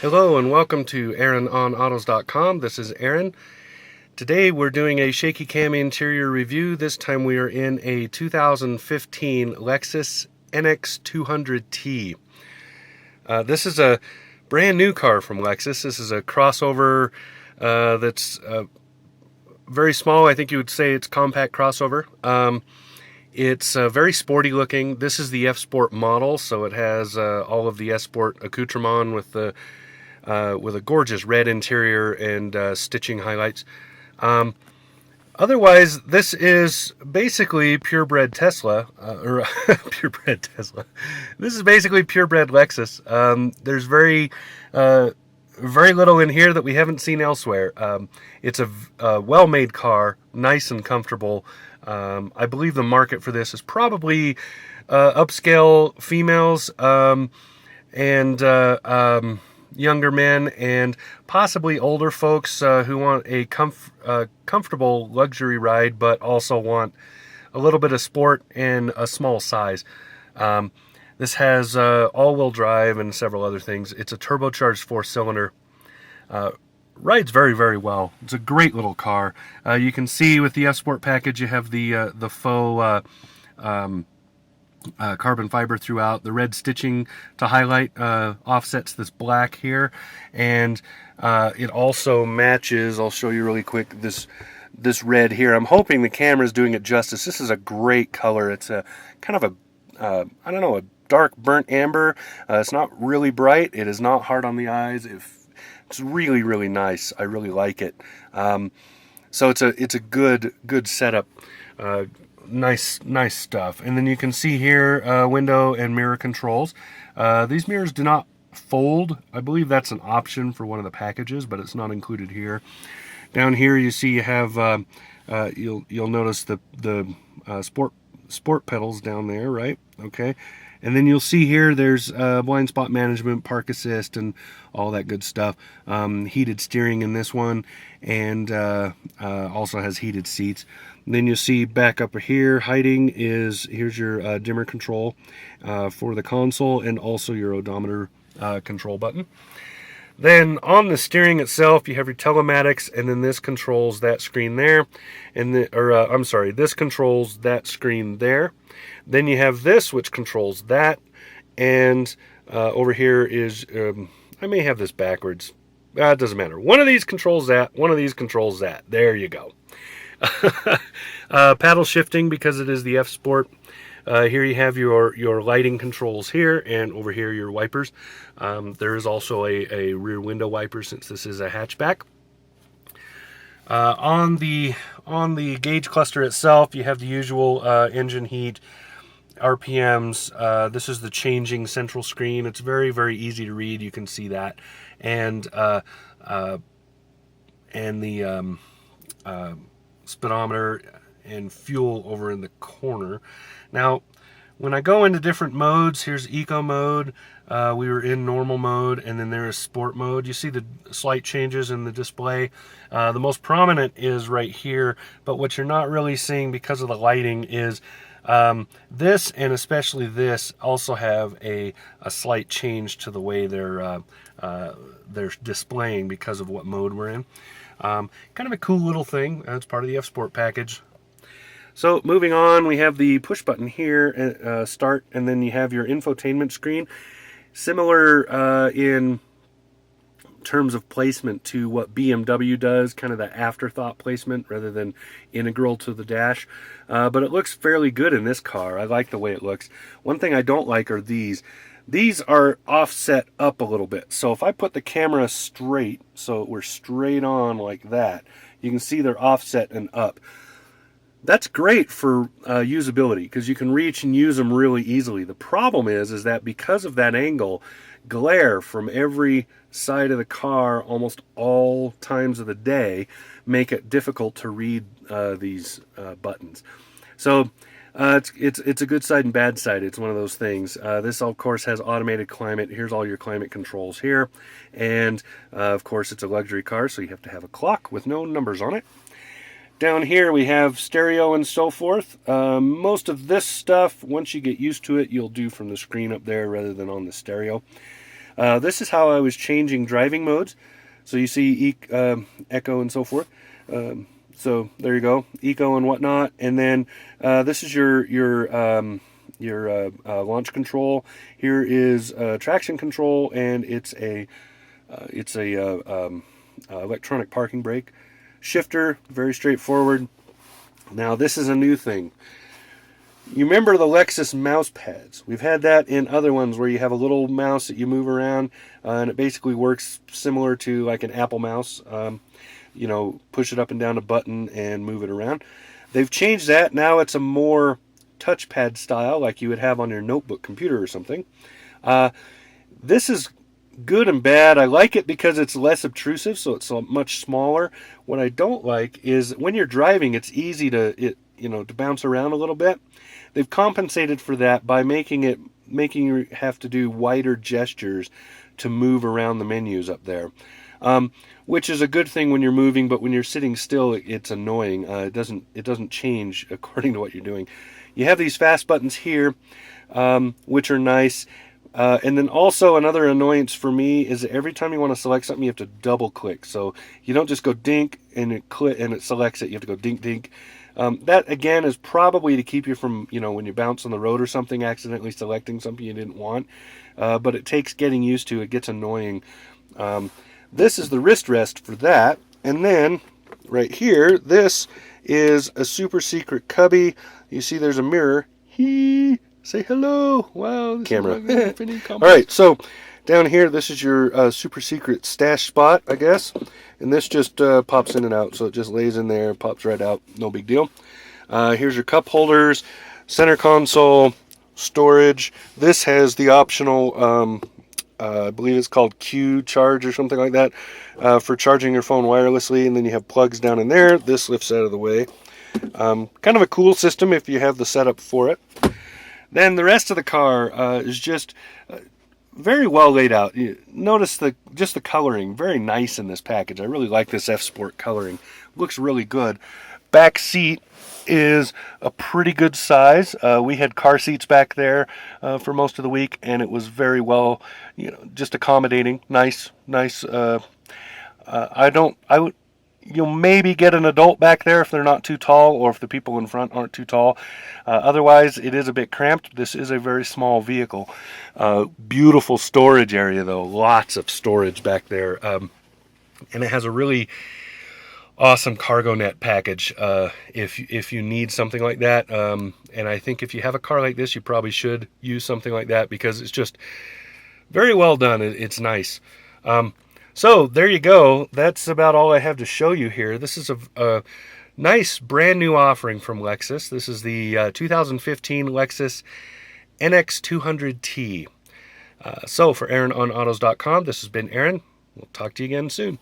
Hello and welcome to AaronOnAutos.com. This is Aaron. Today we're doing a shaky cam interior review. This time we are in a 2015 Lexus NX 200T. This is a brand new car from Lexus. This is a crossover that's very small. I think you would say it's compact crossover. It's very sporty looking. This is the F-Sport model, so it has all of the S-Sport accoutrement with a gorgeous red interior and stitching highlights. Otherwise, this is basically purebred Tesla, purebred Tesla. This is basically purebred Lexus. There's very little in here that we haven't seen elsewhere. It's a well-made car, nice and comfortable. I believe the market for this is probably upscale females and younger men and possibly older folks who want a comfortable luxury ride but also want a little bit of sport and a small size. This has all-wheel drive and several other things. It's a turbocharged 4-cylinder. Rides very, very well. It's a great little car. You can see with the F-Sport package you have the faux carbon fiber throughout. The red stitching to highlight offsets this black here, and it also matches, I'll show you really quick, this red here. I'm hoping the camera is doing it justice. This is a great color. It's a kind of a I don't know, a dark burnt amber. It's not really bright. It is not hard on the eyes. It's really, really nice. I really like it. So it's a good setup. Nice stuff. And then you can see here window and mirror controls. These mirrors do not fold. I believe that's an option for one of the packages, but it's not included here. Down here you see you have you'll notice the sport pedals down there, right? Okay. And then you'll see here there's blind spot management, park assist, and all that good stuff. Heated steering in this one, and also has heated seats. And then you'll see back up here, here's your dimmer control for the console, and also your odometer control button. Then on the steering itself, you have your telematics, and then this controls that screen there, and this controls that screen there. Then you have this, which controls that, and over here is, I may have this backwards. It doesn't matter. One of these controls that, one of these controls that. There you go. Paddle shifting, because it is the F-Sport. Here you have your lighting controls here, and over here your wipers. There is also a rear window wiper since this is a hatchback. On the gauge cluster itself, you have the usual engine heat, RPMs. This is the changing central screen. It's very, very easy to read. You can see that, and the speedometer and fuel over in the corner. Now, when I go into different modes, here's eco mode. We were in normal mode, and then there is sport mode. You see the slight changes in the display. The most prominent is right here, but what you're not really seeing because of the lighting is this, and especially this, also have a slight change to the way they're displaying because of what mode we're in. Kind of a cool little thing. It's part of the F-Sport package. So moving on, we have the push button here, start, and then you have your infotainment screen. Similar in terms of placement to what BMW does, kind of the afterthought placement rather than integral to the dash. But it looks fairly good in this car. I like the way it looks. One thing I don't like are these. These are offset up a little bit. So if I put the camera straight, so we're straight on like that, you can see they're offset and up. That's great for usability because you can reach and use them really easily. The problem is that because of that angle, glare from every side of the car almost all times of the day make it difficult to read these buttons. So it's a good side and bad side. It's one of those things. This of course has automated climate. Here's all your climate controls here, and of course it's a luxury car, so you have to have a clock with no numbers on it. Down here we have stereo and so forth. Most of this stuff, once you get used to it, you'll do from the screen up there rather than on the stereo. This is how I was changing driving modes. So you see Echo and so forth. So there you go, Eco and whatnot. And then this is your launch control. Here is traction control, and it's a electronic parking brake. Shifter, very straightforward. Now this is a new thing. You remember the Lexus mouse pads? We've had that in other ones where you have a little mouse that you move around, and it basically works similar to like an Apple mouse. You know, push it up and down a button and move it around. They've changed that. Now it's a more touchpad style like you would have on your notebook computer or something. This is good and bad. I like it because it's less obtrusive, so it's much smaller. What I don't like is when you're driving, it's easy to bounce around a little bit. They've compensated for that by making you have to do wider gestures to move around the menus up there, which is a good thing when you're moving. But when you're sitting still, it's annoying. It doesn't change according to what you're doing. You have these fast buttons here, which are nice. And then also another annoyance for me is that every time you want to select something, you have to double click. So you don't just go dink and it selects it. You have to go dink dink. That again is probably to keep you from, when you bounce on the road or something, accidentally selecting something you didn't want. But it takes getting used to. It gets annoying. This is the wrist rest for that. And then right here, this is a super secret cubby. You see there's a mirror. Say hello. Wow. Camera. All right. So down here, this is your super secret stash spot, I guess. And this just pops in and out. So it just lays in there, pops right out. No big deal. Here's your cup holders, center console, storage. This has the optional, I believe it's called Q charge or something like that, for charging your phone wirelessly. And then you have plugs down in there. This lifts out of the way. Kind of a cool system if you have the setup for it. Then the rest of the car is just very well laid out. You notice the coloring, very nice in this package. I really like this F Sport coloring. Looks really good. Back seat is a pretty good size. We had car seats back there for most of the week, and it was very well, just accommodating. Nice. You'll maybe get an adult back there if they're not too tall, or if the people in front aren't too tall. Otherwise, it is a bit cramped. This is a very small vehicle. Beautiful storage area, though. Lots of storage back there. And it has a really awesome cargo net package if you need something like that. And I think if you have a car like this, you probably should use something like that because it's just very well done. It's nice. So there you go. That's about all I have to show you here. This is a nice brand new offering from Lexus. This is the 2015 Lexus NX 200T. So for AaronOnAutos.com, this has been Aaron. We'll talk to you again soon.